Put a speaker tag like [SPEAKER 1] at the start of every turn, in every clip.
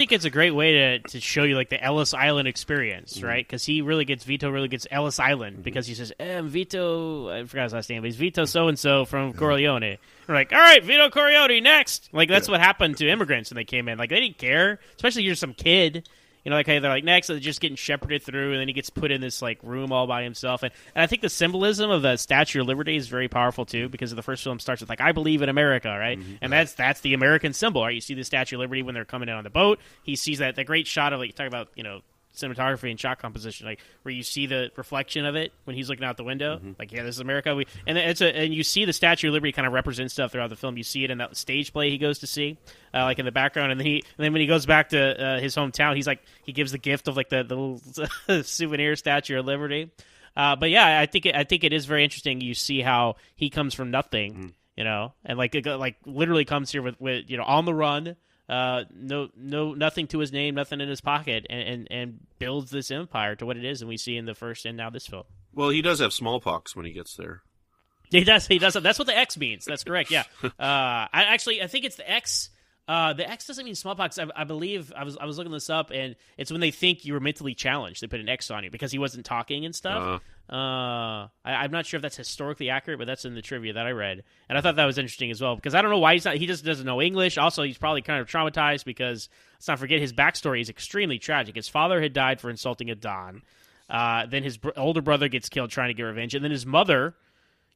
[SPEAKER 1] think it's a great way to show you like the Ellis Island experience, right? Because Vito really gets Ellis Island because he says, Vito, I forgot his last name, but he's Vito so-and-so from Corleone. We're like, all right, Vito Corleone, next. Like, that's what happened to immigrants when they came in. Like, they didn't care, especially if you're some kid. You know, like, hey, they're like, next, they're just getting shepherded through, and then he gets put in this, like, room all by himself. And I think the symbolism of the Statue of Liberty is very powerful, too, because the first film starts with, like, I believe in America, right? And that's the American symbol, right? You see the Statue of Liberty when they're coming in on the boat. He sees that great shot of, like, you talk about, you know, cinematography and shot composition, like where you see the reflection of it when he's looking out the window. Like, yeah, this is America. And you see the Statue of Liberty kind of represent stuff throughout the film. You see it in that stage play he goes to see, like in the background, and then when he goes back to his hometown, he gives the gift of like the little souvenir Statue of Liberty. But yeah, I think it is very interesting. You see how he comes from nothing, you know, and like literally comes here with you know, on the run. Nothing to his name, nothing in his pocket, and builds this empire to what it is, and we see in the first and now this film.
[SPEAKER 2] Well, he does have smallpox when he gets there.
[SPEAKER 1] He does. That's what the X means. That's correct. Yeah. I think it's the X. The X doesn't mean smallpox. I believe I was looking this up, and it's when they think you were mentally challenged. They put an X on you because he wasn't talking and stuff. I'm not sure if that's historically accurate, but that's in the trivia that I read, and I thought that was interesting as well because I don't know why he just doesn't know English. Also, he's probably kind of traumatized because let's not forget his backstory is extremely tragic. His father had died for insulting a Don. Then his older brother gets killed trying to get revenge, and then his mother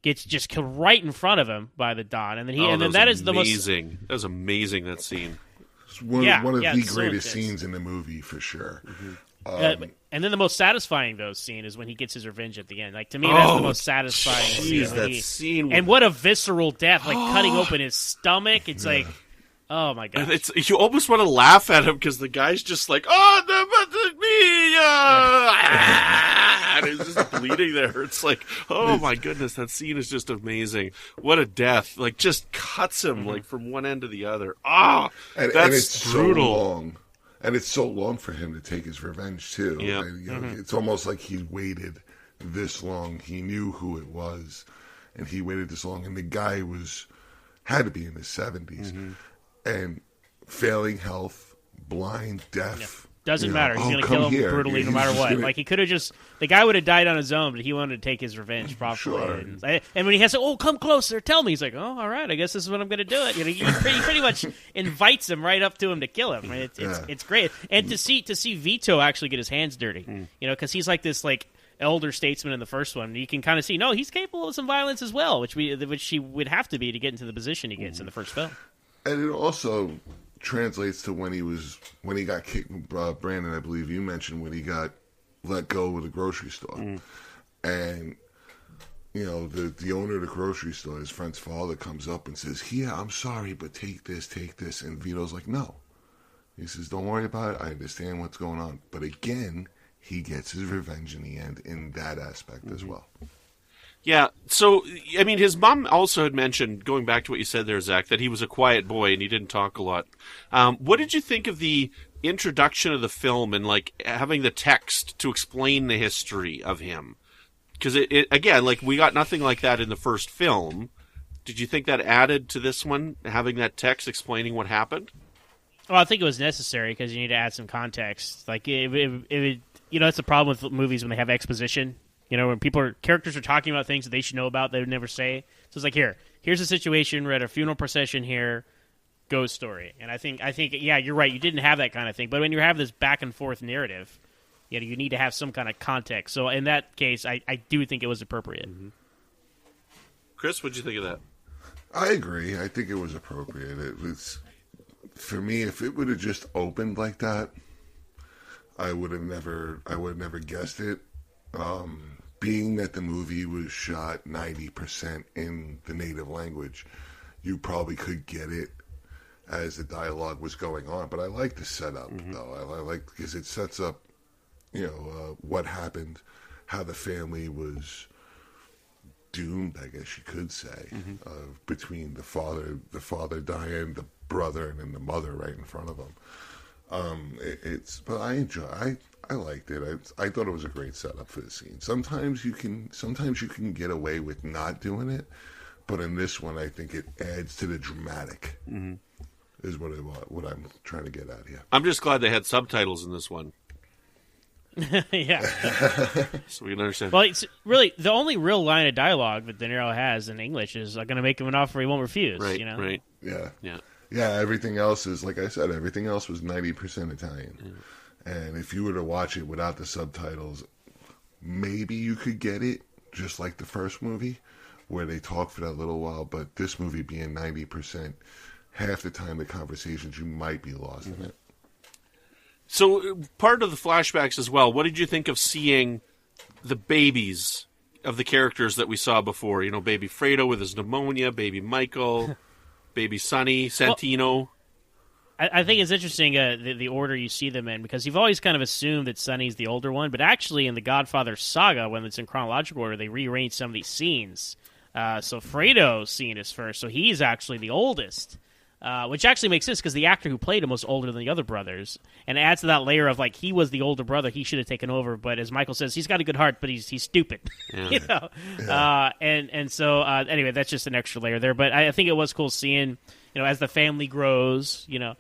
[SPEAKER 1] gets just killed right in front of him by the Don, and then that is the most
[SPEAKER 2] amazing. That was amazing. That scene.
[SPEAKER 3] It's one of the greatest scenes in the movie for sure.
[SPEAKER 1] And then the most satisfying scene is when he gets his revenge at the end. Like, to me, that's the most satisfying scene.
[SPEAKER 2] That scene.
[SPEAKER 1] And what a visceral death! Like cutting open his stomach. It's like, oh my god!
[SPEAKER 2] You almost want to laugh at him because the guy's just like, and he's just bleeding there. It's like, oh my goodness, that scene is just amazing. What a death! Like, just cuts him like from one end to the other. That's
[SPEAKER 3] and it's
[SPEAKER 2] brutal.
[SPEAKER 3] So long. And it's so long for him to take his revenge, too.
[SPEAKER 2] Yeah.
[SPEAKER 3] And, you know, it's almost like he waited this long. He knew who it was, and he waited this long. And the guy had to be in his 70s. And failing health, blind, deaf.
[SPEAKER 1] Doesn't matter. He's going to kill him brutally no matter what. Like, he could have the guy would have died on his own, but he wanted to take his revenge properly.
[SPEAKER 3] Sure.
[SPEAKER 1] And when he has to, come closer, tell me. He's like, oh, all right, I guess this is when I'm going to do it. You know, he pretty much invites him right up to him to kill him. I mean, it's great. And to see Vito actually get his hands dirty, you know, because he's like this, like, elder statesman in the first one. You can kind of see, no, he's capable of some violence as well, which he would have to be to get into the position he gets in the first film.
[SPEAKER 3] And it also translates to when he got kicked. Brandon, I believe you mentioned when he got let go of the grocery store, and you know the owner of the grocery store, his friend's father, comes up and says, "Yeah, I'm sorry, but take this," and Vito's like, "No." He says, "Don't worry about it. I understand what's going on." But again, he gets his revenge in the end in that aspect as well.
[SPEAKER 2] Yeah, so, I mean, his mom also had mentioned, going back to what you said there, Zach, that he was a quiet boy and he didn't talk a lot. What did you think of the introduction of the film and, like, having the text to explain the history of him? Because, again, like, we got nothing like that in the first film. Did you think that added to this one, having that text explaining what happened?
[SPEAKER 1] Well, I think it was necessary because you need to add some context. Like, you know, that's the problem with movies when they have exposition. You know, when characters are talking about things that they should know about, they would never say. So it's like, here's the situation. We're at a funeral procession here. Ghost story. And I think, yeah, you're right. You didn't have that kind of thing. But when you have this back and forth narrative, you know, you need to have some kind of context. So in that case, I do think it was appropriate.
[SPEAKER 2] Chris, what'd you think of that?
[SPEAKER 3] I agree. I think it was appropriate. It was, for me, if it would have just opened like that, I would have never guessed it. Being that the movie was shot 90% in the native language, you probably could get it as the dialogue was going on. But I like the setup, though. I like because it sets up, you know, what happened, how the family was doomed, I guess you could say, between the father dying, the brother, and then the mother right in front of him. But I liked it. I thought it was a great setup for the scene. Sometimes you can get away with not doing it, but in this one, I think it adds to the dramatic. is what I'm trying to get at here.
[SPEAKER 2] I'm just glad they had subtitles in this one.
[SPEAKER 1] Yeah.
[SPEAKER 2] So we can understand.
[SPEAKER 1] Well, it's really the only real line of dialogue that De Niro has in English is "I'm going to make him an offer he won't refuse."
[SPEAKER 2] Right,
[SPEAKER 1] you know?
[SPEAKER 2] right.
[SPEAKER 3] Yeah.
[SPEAKER 2] Yeah.
[SPEAKER 3] Yeah, everything else is, like I said, everything else was 90% Italian. And if you were to watch it without the subtitles, maybe you could get it, just like the first movie, where they talk for that little while. But this movie being 90%, half the time the conversations, you might be lost in it.
[SPEAKER 2] So part of the flashbacks as well, what did you think of seeing the babies of the characters that we saw before? You know, baby Fredo with his pneumonia, baby Michael, baby Sonny, Santino.
[SPEAKER 1] I think it's interesting the order you see them in, because you've always kind of assumed that Sonny's the older one, but actually in the Godfather saga, when it's in chronological order, they rearrange some of these scenes. So Fredo's scene is first, so he's actually the oldest, which actually makes sense because the actor who played him was older than the other brothers, and it adds to that layer of, like, he was the older brother, he should have taken over, but as Michael says, he's got a good heart, but he's stupid.
[SPEAKER 2] Yeah.
[SPEAKER 1] You know? Yeah. And so anyway, that's just an extra layer there, but I think it was cool seeing, you know, as the family grows, you know,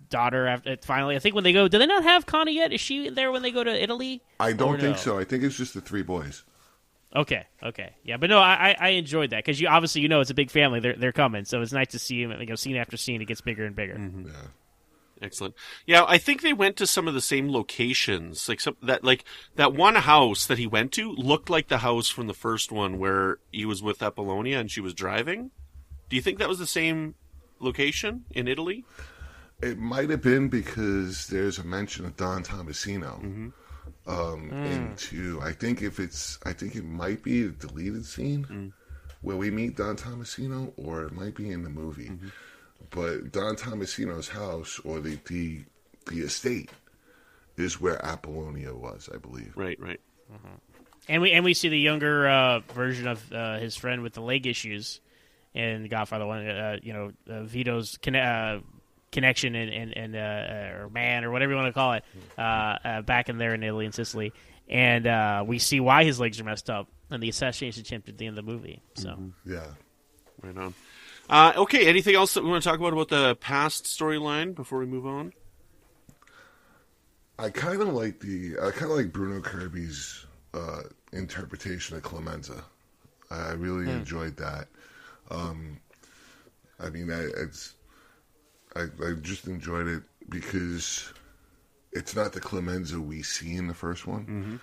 [SPEAKER 1] daughter after finally. I think when they go, do they not have Connie yet? Is she there when they go to Italy?
[SPEAKER 3] I don't think so. I think it's just the three boys.
[SPEAKER 1] Okay, yeah, but no, I enjoyed that because you obviously it's a big family. They're coming, so it's nice to see them. Scene after scene, it gets bigger and bigger.
[SPEAKER 2] Mm-hmm.
[SPEAKER 3] Yeah.
[SPEAKER 2] Excellent. Yeah, I think they went to some of the same locations. Like that one house that he went to looked like the house from the first one where he was with Apollonia and she was driving. Do you think that was the same location in Italy?
[SPEAKER 3] It might have been because there's a mention of Don Tomasino into. I think it might be a deleted scene where we meet Don Tomasino, or it might be in the movie. But Don Tomasino's house, or the estate, is where Apollonia was, I believe.
[SPEAKER 2] Right.
[SPEAKER 1] And we see the younger version of his friend with the leg issues in Godfather 1. Vito's connection and or man, or whatever you want to call it, back in there in Italy and Sicily, and we see why his legs are messed up and the assassination attempt at the end of the movie. So
[SPEAKER 3] Yeah.
[SPEAKER 2] Right on. Okay, anything else that we want to talk about the past storyline before we move on?
[SPEAKER 3] I kind of like Bruno Kirby's interpretation of Clemenza. I really enjoyed that. I just enjoyed it because it's not the Clemenza we see in the first one,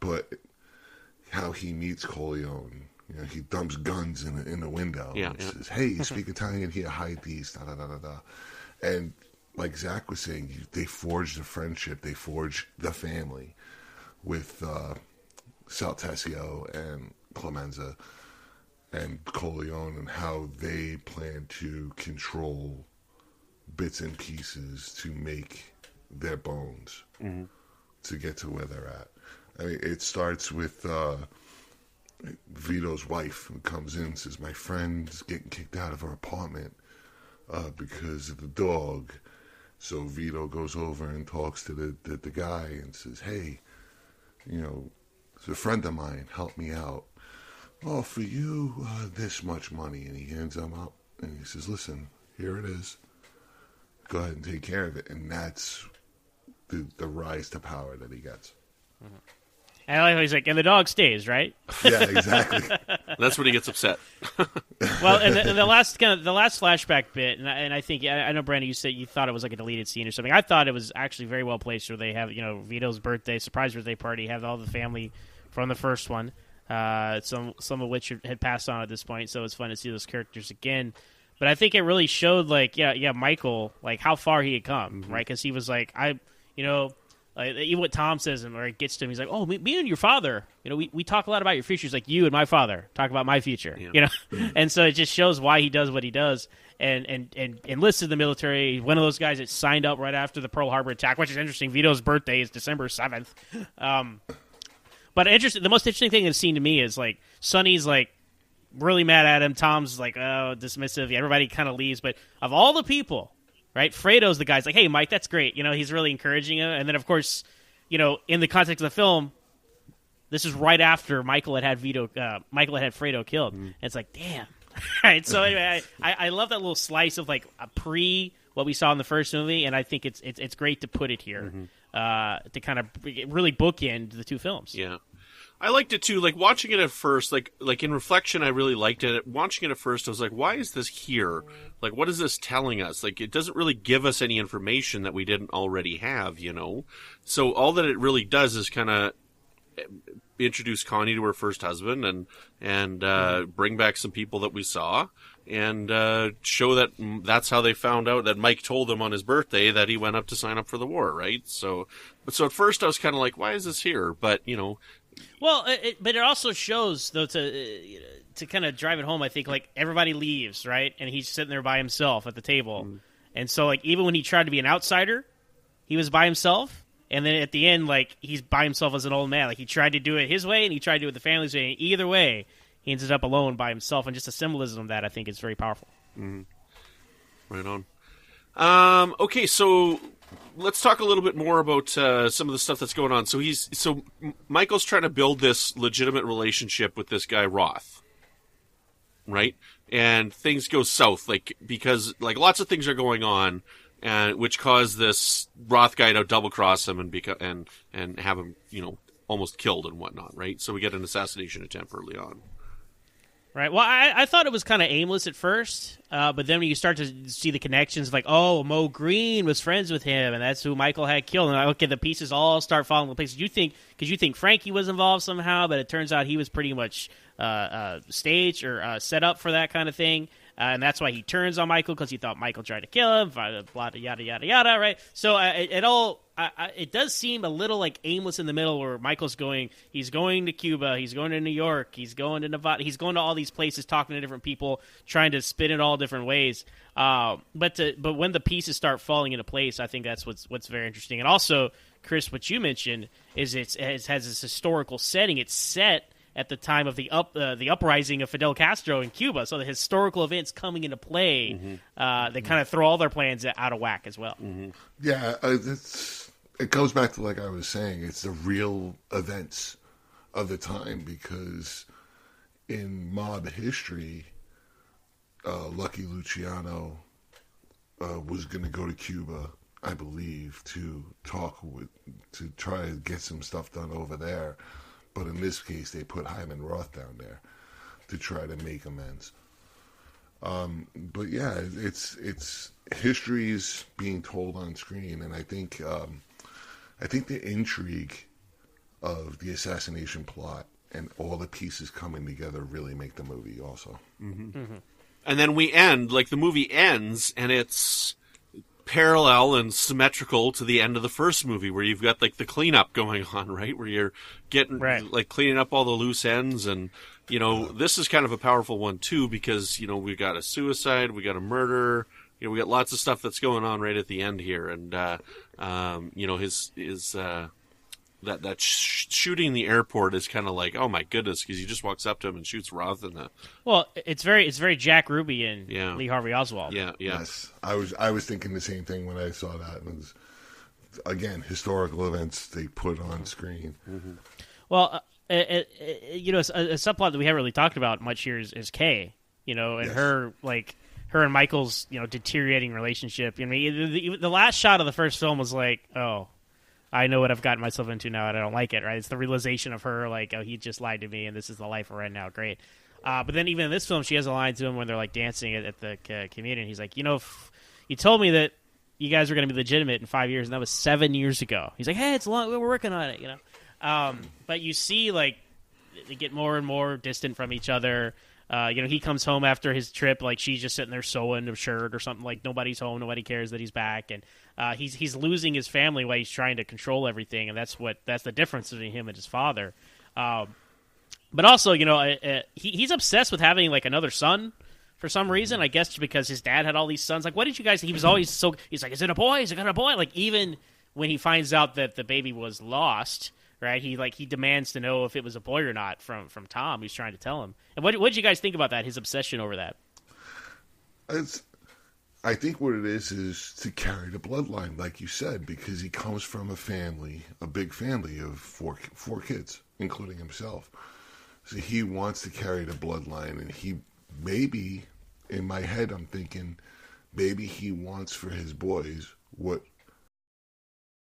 [SPEAKER 3] but how he meets Corleone. You know, he dumps guns in the window and says, "Hey, you speak Italian here, hide these, da da da da da." And like Zach was saying, they forged a friendship, they forged the family with Saltesio and Clemenza and Corleone, and how they plan to control bits and pieces to make their bones to get to where they're at. I mean, it starts with Vito's wife, who comes in and says, "My friend's getting kicked out of her apartment because of the dog." So Vito goes over and talks to the guy and says, "Hey, it's a friend of mine, help me out. Oh, for you, this much money." And he hands him up and he says, "Listen, here it is. Go ahead and take care of it." And that's the rise to power that he gets.
[SPEAKER 1] And I like how he's like, and the dog stays, right?
[SPEAKER 3] Yeah, exactly.
[SPEAKER 2] That's when he gets upset.
[SPEAKER 1] Well, and the last flashback bit, and I think I know, Brandon, you said you thought it was like a deleted scene or something. I thought it was actually very well placed, where they have Vito's surprise birthday party, have all the family from the first one, some of which had passed on at this point, so it's fun to see those characters again. But I think it really showed, like, Michael, like, how far he had come, right? Because he was like, even what Tom says, and where it gets to him, he's like, "Oh, me and your father, we talk a lot about your future." He's like, "You and my father talk about my future," And so it just shows why he does what he does, and enlisted the military. One of those guys that signed up right after the Pearl Harbor attack, which is interesting. Vito's birthday is December 7th. But the most interesting thing in the scene to me is, like, Sonny's like really mad at him. Tom's like, oh, dismissive. Everybody kind of leaves, but of all the people, right? Fredo's the guy's like, "Hey, Mike, that's great." He's really encouraging him. And then, of course, in the context of the film, this is right after Michael had Fredo killed. And it's like, damn, Right. So anyway, I love that little slice of like a pre what we saw in the first movie, and I think it's great to put it here to kind of really bookend the two films.
[SPEAKER 2] Yeah. I liked it too. Like watching it at first, like in reflection, I really liked it. Watching it at first, I was like, "Why is this here? Like, what is this telling us? Like, it doesn't really give us any information that we didn't already have, you know." So all that it really does is kind of introduce Connie to her first husband and bring back some people that we saw and show that that's how they found out that Mike told them on his birthday that he went up to sign up for the war, right? So at first I was kind of like, "Why is this here?" But you know.
[SPEAKER 1] Well, but it also shows, though, to kind of drive it home, I think, like, everybody leaves, right? And he's sitting there by himself at the table. And so, like, even when he tried to be an outsider, he was by himself. And then at the end, like, he's by himself as an old man. Like, he tried to do it his way, and he tried to do it the family's way. And either way, he ended up alone by himself. And just the symbolism of that, I think, is very powerful.
[SPEAKER 2] Right on. Okay, so let's talk a little bit more about some of the stuff that's going on. So Michael's trying to build this legitimate relationship with this guy Roth, right? And things go south, like because like lots of things are going on, and which cause this Roth guy to double cross him and have him, you know, almost killed and whatnot, right? So we get an assassination attempt early on.
[SPEAKER 1] Right. Well, I thought it was kind of aimless at first, but then when you start to see the connections, like, oh, Mo Green was friends with him, and that's who Michael had killed. And okay, the pieces all start falling into place. You think Frankie was involved somehow, but it turns out he was pretty much staged or set up for that kind of thing. And that's why he turns on Michael, because he thought Michael tried to kill him, blah, yada, yada, yada, right? So it does seem a little like aimless in the middle where Michael's he's going to Cuba, he's going to New York, he's going to Nevada, he's going to all these places, talking to different people, trying to spin it all different ways. But when the pieces start falling into place, I think that's what's very interesting. And also, Chris, what you mentioned is it has this historical setting. It's set at the time of the uprising of Fidel Castro in Cuba. So the historical events coming into play, they kind of throw all their plans out of whack as well.
[SPEAKER 3] Yeah, it goes back to, like I was saying, it's the real events of the time, because in mob history, Lucky Luciano was going to go to Cuba, I believe, to try to get some stuff done over there. But in this case, they put Hyman Roth down there to try to make amends. But yeah, it's history's being told on screen, and I think the intrigue of the assassination plot and all the pieces coming together really make the movie also.
[SPEAKER 2] And then the movie ends, and it's parallel and symmetrical to the end of the first movie, where you've got like the cleanup going on, right? Where you're getting like cleaning up all the loose ends, and you know this is kind of a powerful one too, because you know we've got a suicide, we got a murder, you know we got lots of stuff that's going on right at the end here, and you know his that shooting in the airport is kind of like, oh my goodness, because he just walks up to him and shoots Roth in the.
[SPEAKER 1] Well, it's very Jack Ruby and Lee Harvey Oswald.
[SPEAKER 2] Yeah.
[SPEAKER 3] Yes, I was thinking the same thing when I saw that. And it was, again, historical events they put on screen.
[SPEAKER 1] Well, you know, a subplot that we haven't really talked about much here is Kay. You know, and her and Michael's deteriorating relationship. I mean, the last shot of the first film was like, oh, I know what I've gotten myself into now, and I don't like it, right? It's the realization of her, like, oh, he just lied to me, and this is the life we're in now. Great. But then even in this film, she has a line to him when they're, like, dancing at the communion. He's like, you told me that you guys were going to be legitimate in 5 years, and that was 7 years ago. He's like, hey, it's long. We're working on it, But you see, like, they get more and more distant from each other. He comes home after his trip, like she's just sitting there sewing a shirt or something, like nobody's home, nobody cares that he's back, and he's losing his family while he's trying to control everything, and that's the difference between him and his father. But also, he's obsessed with having like another son for some reason. I guess because his dad had all these sons. Like, what did you guys? He was always he's like, is it a boy? Is it got a boy? Like, even when he finds out that the baby was lost. Right, he demands to know if it was a boy or not from Tom, who's trying to tell him. And what did you guys think about that? His obsession over that.
[SPEAKER 3] I think what it is to carry the bloodline, like you said, because he comes from a big family of four kids, including himself. So he wants to carry the bloodline, and he maybe in my head I'm thinking maybe he wants for his boys what